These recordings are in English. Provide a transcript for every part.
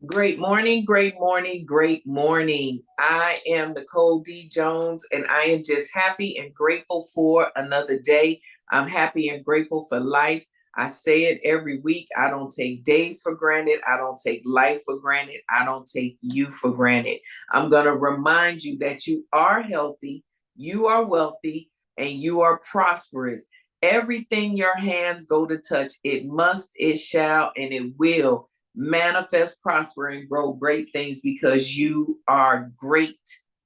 Great morning, great morning, great morning. I am Nicole D. Jones, and I am just happy and grateful for another day. I'm happy and grateful for life. I say it every week. I don't take days for granted. I don't take life for granted. I don't take you for granted. I'm going to remind you that you are healthy, you are wealthy, and you are prosperous. Everything your hands go to touch, it must, it shall, and it will manifest, prosper, and grow great things because you are great.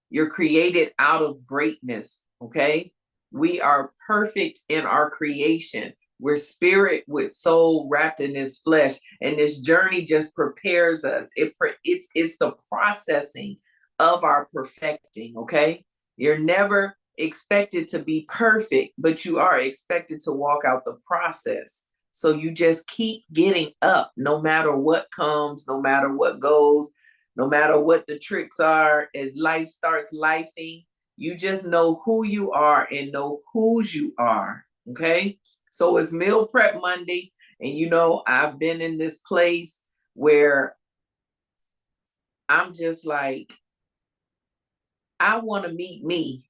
You're created out of greatness, okay? We are perfect in our creation. We're spirit with soul wrapped in this flesh, and this journey just prepares us. It's the processing of our perfecting, okay? You're never expected to be perfect, but you are expected to walk out the process. So you just keep getting up no matter what comes, no matter what goes, no matter what the tricks are. As life starts lifing, you just know who you are and know whose you are. Okay. So it's Meal Prep Monday. And I've been in this place where I'm just like, I want to meet me.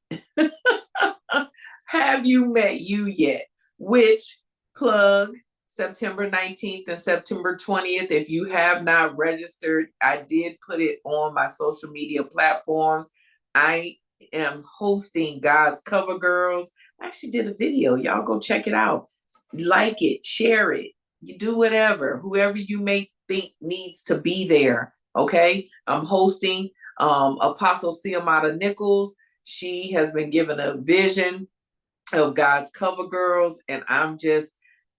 Have you met you yet? Which plug September 19th and September 20th. If you have not registered, I did put it on my social media platforms. I am hosting God's Cover Girls. I actually did a video. Y'all go check it out. Like it, share it. You do whatever, whoever you may think needs to be there. Okay. I'm hosting Apostle Siamata Nichols. She has been given a vision of God's Cover Girls, and I'm just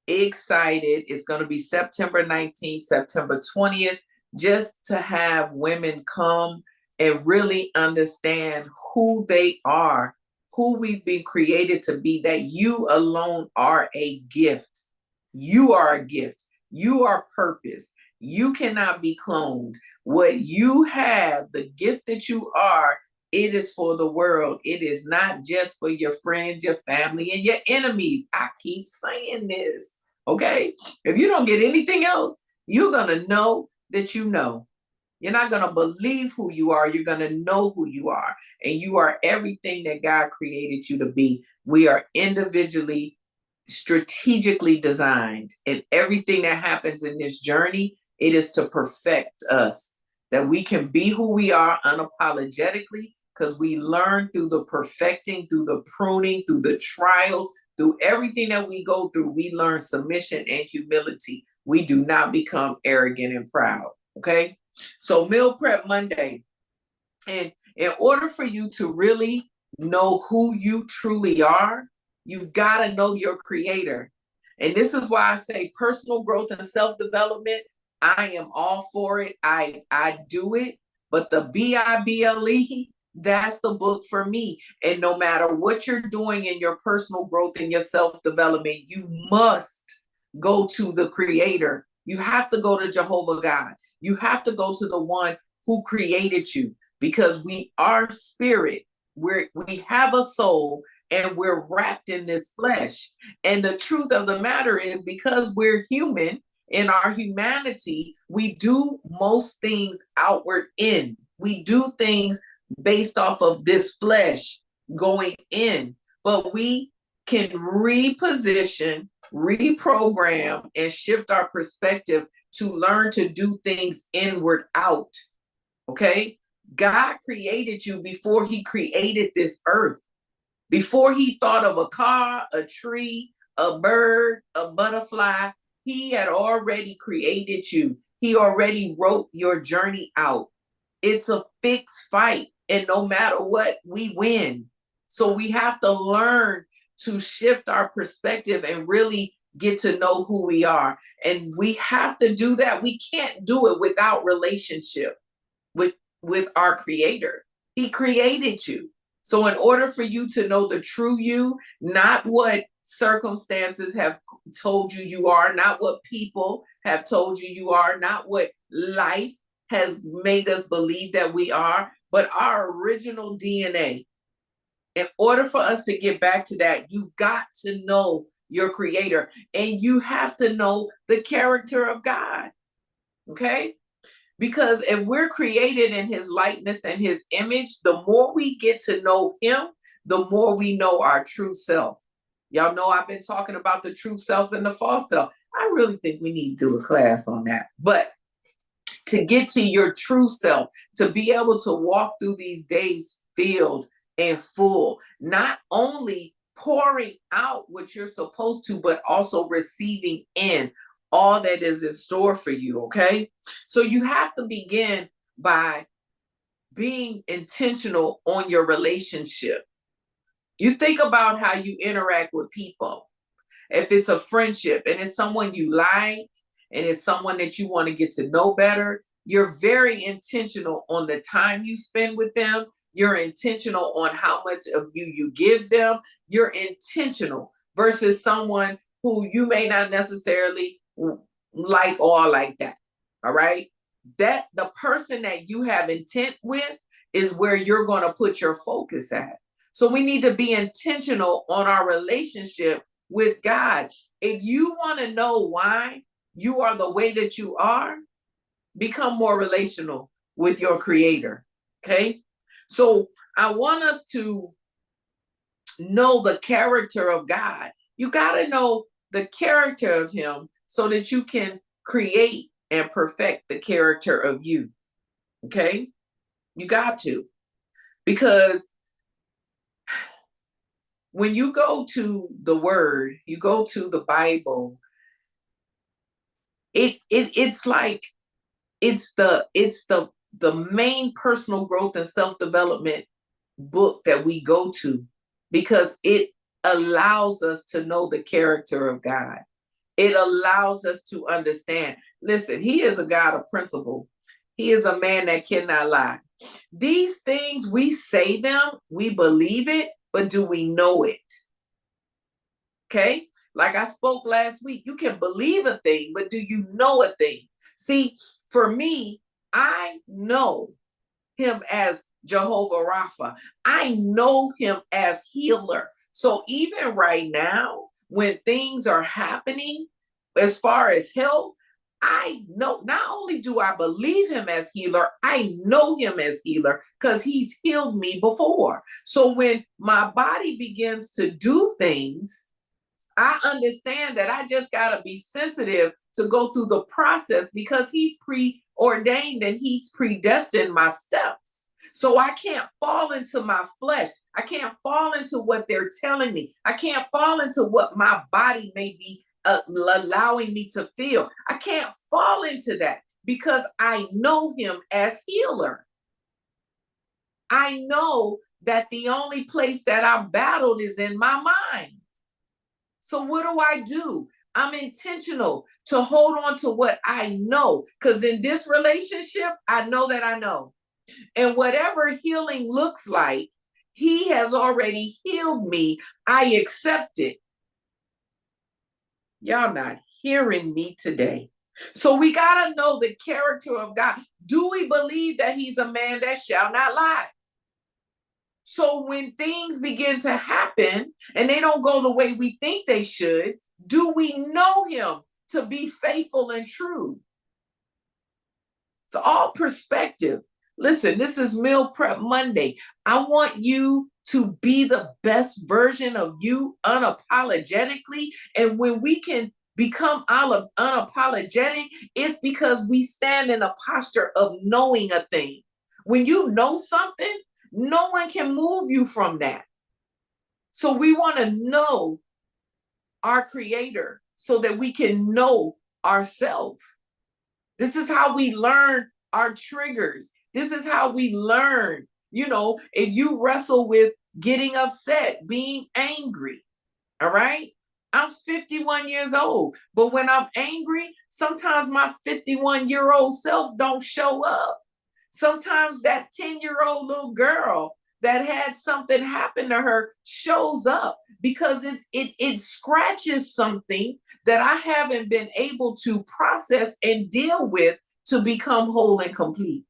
excited. It's going to be September 19th, September 20th, just to have women come and really understand who they are, who we've been created to be, that you alone are a gift. You are a gift. You are purpose. You cannot be cloned. What you have, the gift that you are, it is for the world. It is not just for your friends, your family, and your enemies. I keep saying this, okay? If you don't get anything else, you're going to know that you know. You're not going to believe who you are. You're going to know who you are. And you are everything that God created you to be. We are individually, strategically designed. And everything that happens in this journey, it is to perfect us, that we can be who we are unapologetically, because we learn through the perfecting, through the pruning, through the trials, through everything that we go through. We learn submission and humility. We do not become arrogant and proud. Okay. So Meal Prep Monday. And in order for you to really know who you truly are, you've got to know your creator. And this is why I say personal growth and self-development, I am all for it. I do it. But the Bible, that's the book for me. And no matter what you're doing in your personal growth and your self-development, you must go to the creator. You have to go to Jehovah God. You have to go to the one who created you, because we are spirit. We have a soul, and we're wrapped in this flesh. And the truth of the matter is, because we're human, in our humanity, we do most things outward in. We do things based off of this flesh going in, but we can reposition, reprogram, and shift our perspective to learn to do things inward out. Okay? God created you before he created this earth. Before he thought of a car, a tree, a bird, a butterfly, he had already created you. He already wrote your journey out. It's a fixed fight, and no matter what, we win. So we have to learn to shift our perspective and really get to know who we are. And we have to do that. We can't do it without relationship with with our creator. He created you. So in order for you to know the true you, not what circumstances have told you you are, not what people have told you you are, not what life has made us believe that we are, but our original DNA. In order for us to get back to that, you've got to know your creator, and you have to know the character of God. Okay? Because if we're created in his likeness and his image, the more we get to know him, the more we know our true self. Y'all know I've been talking about the true self and the false self. I really think we need to do a class on that. But to get to your true self, to be able to walk through these days filled and full, not only pouring out what you're supposed to, but also receiving in all that is in store for you, okay? So you have to begin by being intentional on your relationship. You think about how you interact with people. If it's a friendship and it's someone you like and it's someone that you want to get to know better, you're very intentional on the time you spend with them. You're intentional on how much of you give them. You're intentional versus someone who you may not necessarily like or like that. All right. That the person that you have intent with is where you're going to put your focus at. So we need to be intentional on our relationship with God. If you want to know why you are the way that you are, become more relational with your creator. Okay. So I want us to know the character of God. You got to know the character of him so that you can create and perfect the character of you. Okay. You got to, because when you go to the word, you go to the Bible, it's like it's the main personal growth and self-development book that we go to, because it allows us to know the character of God. It allows us to understand. Listen, he is a God of principle. He is a man that cannot lie. These things, we say them, we believe it, but do we know it? Okay? Like I spoke last week, you can believe a thing, but do you know a thing? See, for me, I know him as Jehovah Rapha. I know him as healer. So even right now, when things are happening as far as health, I know, not only do I believe him as healer, I know him as healer because he's healed me before. So when my body begins to do things, I understand that I just got to be sensitive to go through the process, because he's preordained and he's predestined my steps. So I can't fall into my flesh. I can't fall into what they're telling me. I can't fall into what my body may be allowing me to feel. I can't fall into that because I know him as healer. I know that the only place that I'm battled is in my mind. So what do? I'm intentional to hold on to what I know, because in this relationship, I know that I know. And whatever healing looks like, he has already healed me. I accept it. Y'all not hearing me today. So we got to know the character of God. Do we believe that he's a man that shall not lie? So when things begin to happen and they don't go the way we think they should, do we know him to be faithful and true? It's all perspective. Listen, this is Meal Prep Monday. I want you to be the best version of you unapologetically. And when we can become unapologetic, it's because we stand in a posture of knowing a thing. When you know something, no one can move you from that. So we want to know our creator so that we can know ourselves. This is how we learn our triggers. This is how we learn, if you wrestle with getting upset, being angry, all right? I'm 51 years old, but when I'm angry, sometimes my 51-year-old self don't show up. Sometimes that 10-year-old little girl that had something happen to her shows up because it scratches something that I haven't been able to process and deal with to become whole and complete.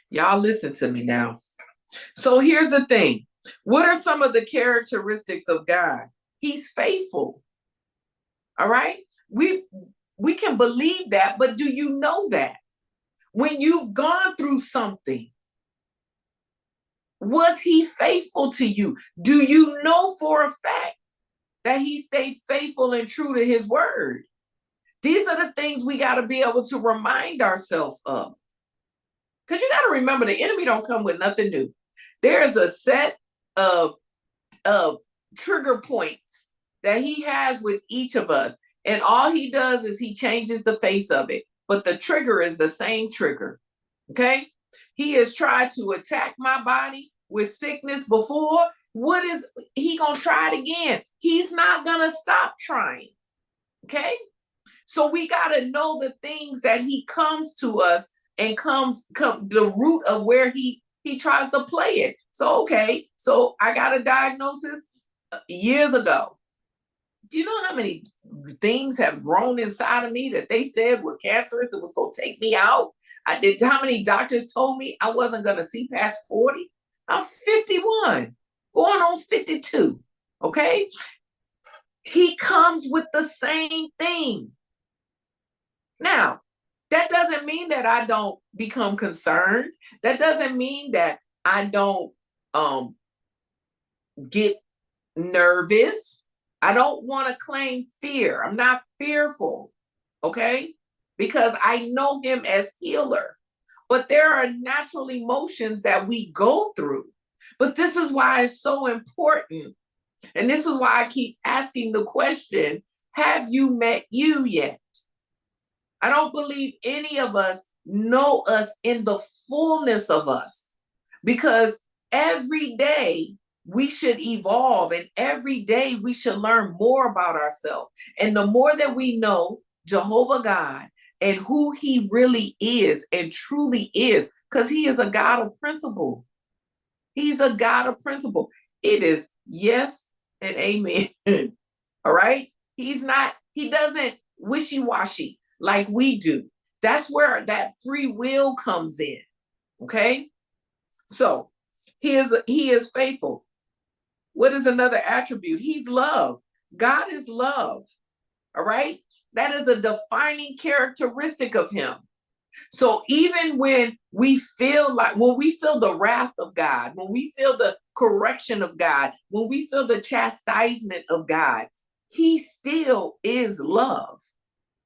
Y'all listen to me now. So here's the thing. What are some of the characteristics of God? He's faithful. All right? We can believe that, but do you know that? When you've gone through something, was he faithful to you? Do you know for a fact that he stayed faithful and true to his word? These are the things we got to be able to remind ourselves of. Because you got to remember, the enemy don't come with nothing new. There is a set of trigger points that he has with each of us. And all he does is he changes the face of it. But the trigger is the same trigger. Okay? He has tried to attack my body with sickness before. What is he going to try it again? He's not going to stop trying. Okay? So we got to know the things that he comes to us and come the root of where he tries to play it. So, okay, so I got a diagnosis years ago. Do you know how many things have grown inside of me that they said were cancerous? It was going to take me out. How many doctors told me I wasn't going to see past 40? I'm 51, going on 52. Okay? He comes with the same thing. Now, that doesn't mean that I don't become concerned. That doesn't mean that I don't get nervous. I don't want to claim fear. I'm not fearful, okay? Because I know him as healer. But there are natural emotions that we go through. But this is why it's so important. And this is why I keep asking the question, have you met you yet? I don't believe any of us know us in the fullness of us, because every day we should evolve and every day we should learn more about ourselves. And the more that we know Jehovah God and who he really is and truly is, because he is a God of principle. He's a God of principle. It is yes and amen. All right? He doesn't wishy-washy like we do. That's where that free will comes in. Okay? So he is faithful. What is another attribute? He's love. God is love. All right? That is a defining characteristic of him. So even when we feel the wrath of God, when we feel the correction of God, when we feel the chastisement of God, he still is love.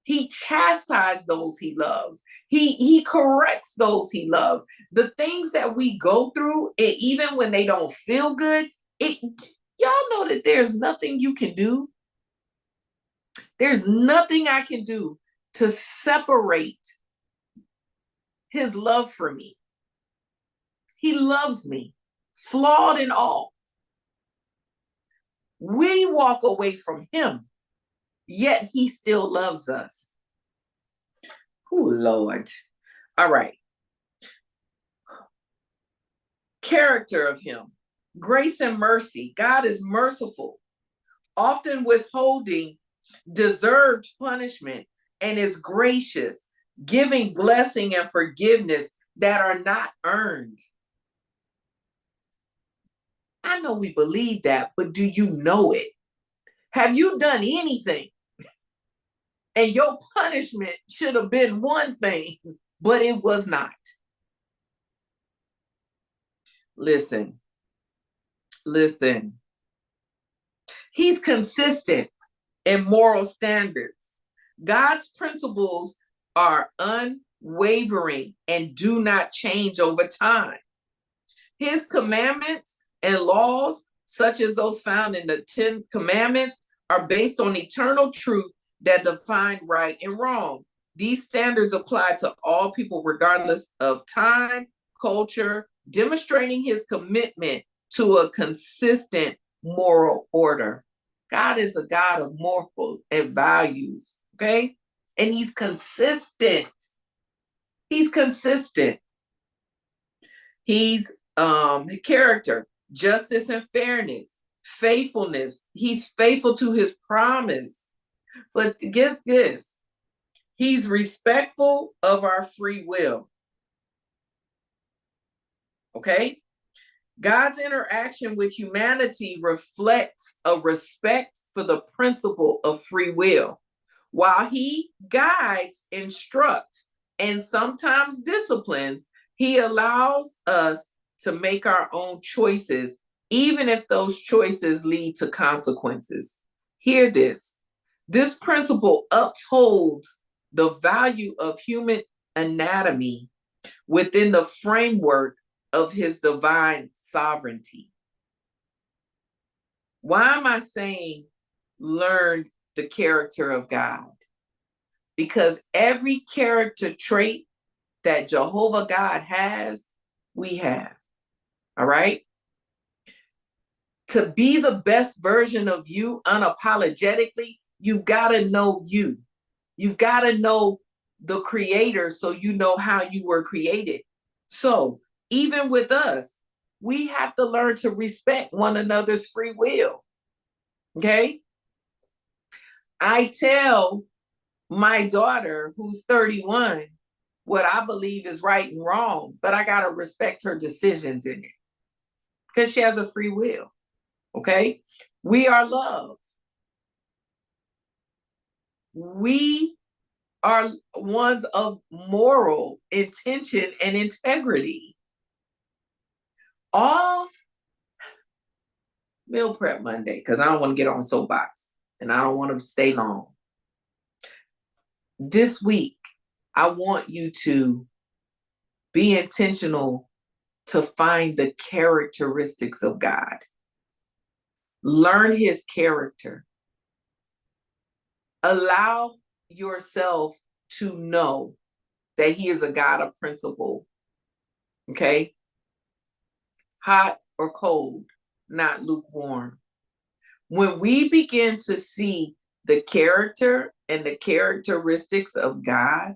He chastises those he loves. He corrects those he loves. The things that we go through, and even when they don't feel good, y'all know that there's nothing you can do. There's nothing I can do to separate his love for me. He loves me, flawed and all. We walk away from him, yet he still loves us. Oh, Lord. All right. Character of him. Grace and mercy. God is merciful, often withholding deserved punishment, and is gracious, giving blessing and forgiveness that are not earned. I know we believe that, but do you know it? Have you done anything and your punishment should have been one thing, but it was not? Listen. He's consistent in moral standards. God's principles are unwavering and do not change over time. His commandments and laws, such as those found in the 10 Commandments, are based on eternal truth that define right and wrong. These standards apply to all people, regardless of time, culture, demonstrating his commitment to a consistent moral order. God is a God of morals and values, okay? And he's consistent. He's consistent. He's character, justice and fairness, faithfulness. He's faithful to his promise. But get this, he's respectful of our free will. Okay? God's interaction with humanity reflects a respect for the principle of free will. While he guides, instructs, and sometimes disciplines, he allows us to make our own choices, even if those choices lead to consequences. Hear this. This principle upholds the value of human anatomy within the framework of his divine sovereignty. Why am I saying learn the character of God? Because every character trait that Jehovah God has, we have. All right? To be the best version of you unapologetically, you've got to know you. You've got to know the creator so you know how you were created. So even with us, we have to learn to respect one another's free will. Okay? I tell my daughter, who's 31, what I believe is right and wrong, but I got to respect her decisions in it because she has a free will. Okay? We are love. We are ones of moral intention and integrity. All meal prep Monday, because I don't want to get on soapbox and I don't want to stay long. This week, I want you to be intentional to find the characteristics of God. Learn his character. Allow yourself to know that he is a God of principle. Okay? Hot or cold, not lukewarm. When we begin to see the character and the characteristics of God,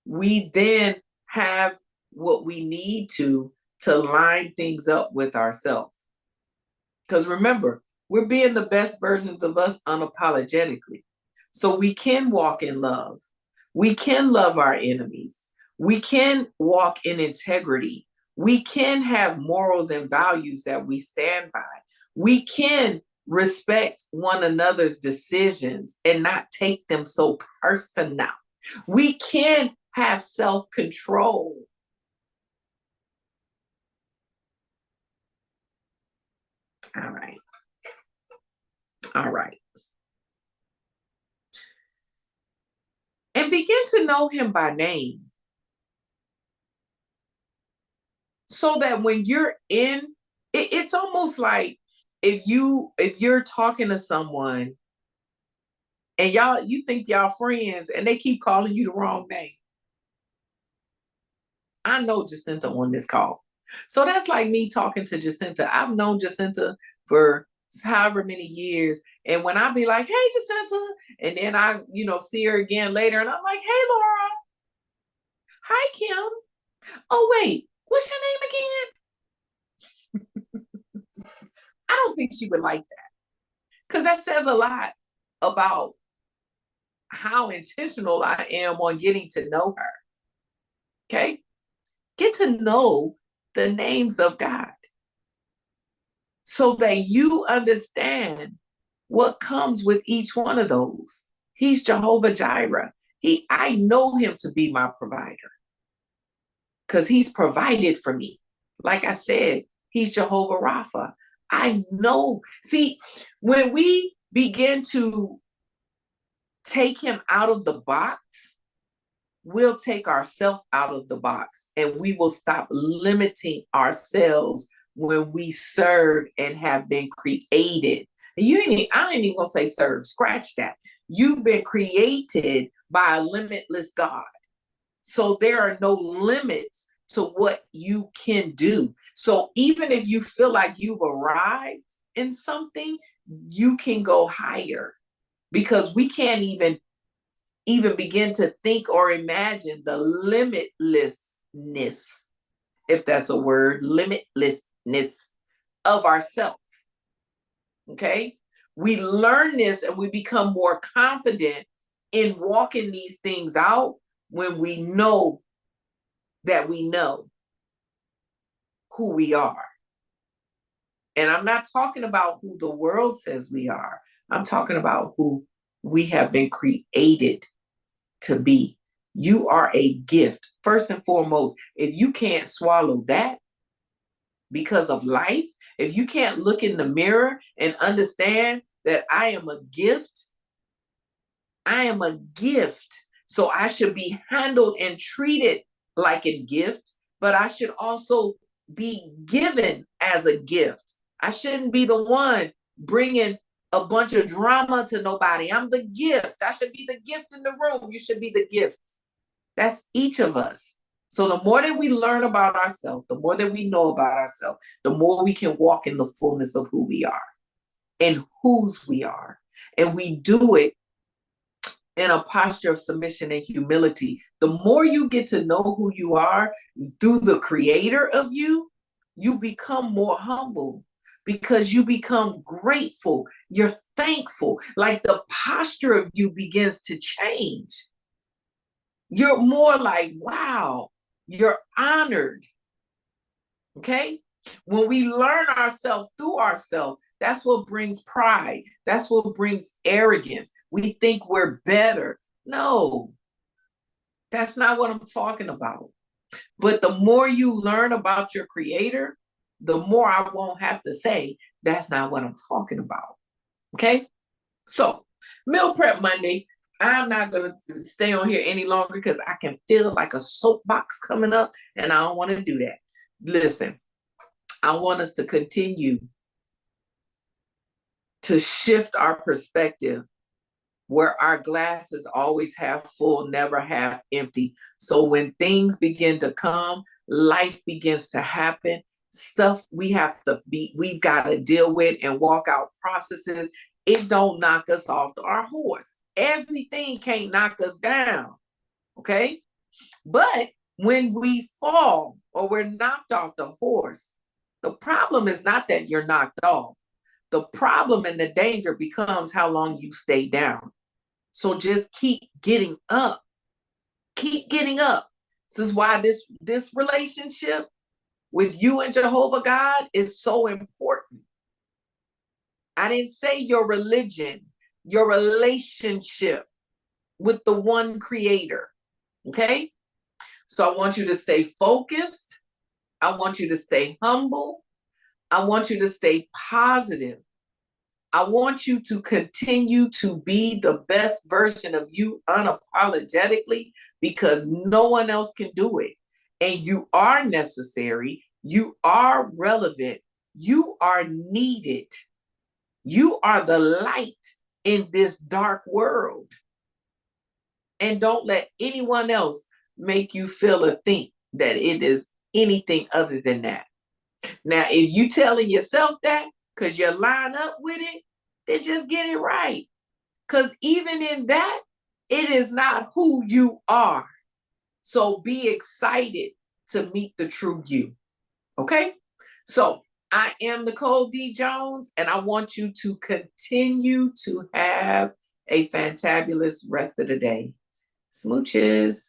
we then have what we need to line things up with ourselves. Because remember, we're being the best versions of us unapologetically. So we can walk in love. We can love our enemies. We can walk in integrity. We can have morals and values that we stand by. We can respect one another's decisions and not take them so personal. We can have self-control. All right. All right. And begin to know him by name. So that when you're in, it's almost like if you're talking to someone and you think y'all friends and they keep calling you the wrong name. I know Jacinta on this call. So that's like me talking to Jacinta. I've known Jacinta for however many years. And when I be like, hey, Jacinta, and then I, see her again later and I'm like, hey, Laura. Hi, Kim. Oh, wait, what's your name again? I don't think she would like that. Because that says a lot about how intentional I am on getting to know her. Okay? Get to know the names of God so that you understand what comes with each one of those. He's Jehovah Jireh. I know him to be my provider because he's provided for me. Like I said, he's Jehovah Rapha. I know. See, when we begin to take him out of the box, we'll take ourselves out of the box and we will stop limiting ourselves when we serve and have been created. I ain't even gonna say serve, scratch that. You've been created by a limitless God. So there are no limits to what you can do. So even if you feel like you've arrived in something, you can go higher because we can't even begin to think or imagine the limitlessness, if that's a word, limitlessness of ourselves. Okay? We learn this and we become more confident in walking these things out when we know that we know who we are. And I'm not talking about who the world says we are. I'm talking about who we have been created to be. You are a gift. First and foremost, if you can't swallow that because of life, if you can't look in the mirror and understand that I am a gift, I am a gift. So I should be handled and treated like a gift, but I should also be given as a gift. I shouldn't be the one bringing a bunch of drama to nobody. I'm the gift. I should be the gift in the room. You should be the gift. That's each of us. So the more that we learn about ourselves, the more that we know about ourselves, the more we can walk in the fullness of who we are and whose we are. And we do it in a posture of submission and humility. The more you get to know who you are through the creator of you, you become more humble because you become grateful. You're thankful. Like the posture of you begins to change. You're more like, wow, you're honored. Okay? When we learn ourselves through ourselves, that's what brings pride. That's what brings arrogance. We think we're better. No, that's not what I'm talking about. But the more you learn about your creator, the more I won't have to say, that's not what I'm talking about. Okay? So, Meal Prep Monday, I'm not going to stay on here any longer because I can feel like a soapbox coming up and I don't want to do that. Listen, I want us to continue to shift our perspective where our glasses always half full, never half empty. So when things begin to come, life begins to happen, stuff we've got to deal with and walk out processes, it don't knock us off our horse. Everything can't knock us down, okay? But when we fall or we're knocked off the horse, the problem is not that you're knocked off. The problem and the danger becomes how long you stay down. So just keep getting up. Keep getting up. This is why this relationship with you and Jehovah God is so important. I didn't say your religion, your relationship with the one creator. Okay? So I want you to stay focused. I want you to stay humble. I want you to stay positive. I want you to continue to be the best version of you unapologetically because no one else can do it. And you are necessary. You are relevant. You are needed. You are the light in this dark world. And don't let anyone else make you feel or think that it is anything other than that. Now, if you telling yourself that because you line up with it, then just get it right. Because even in that, it is not who you are. So be excited to meet the true you. Okay? So I am Nicole D. Jones, and I want you to continue to have a fantabulous rest of the day. Smooches.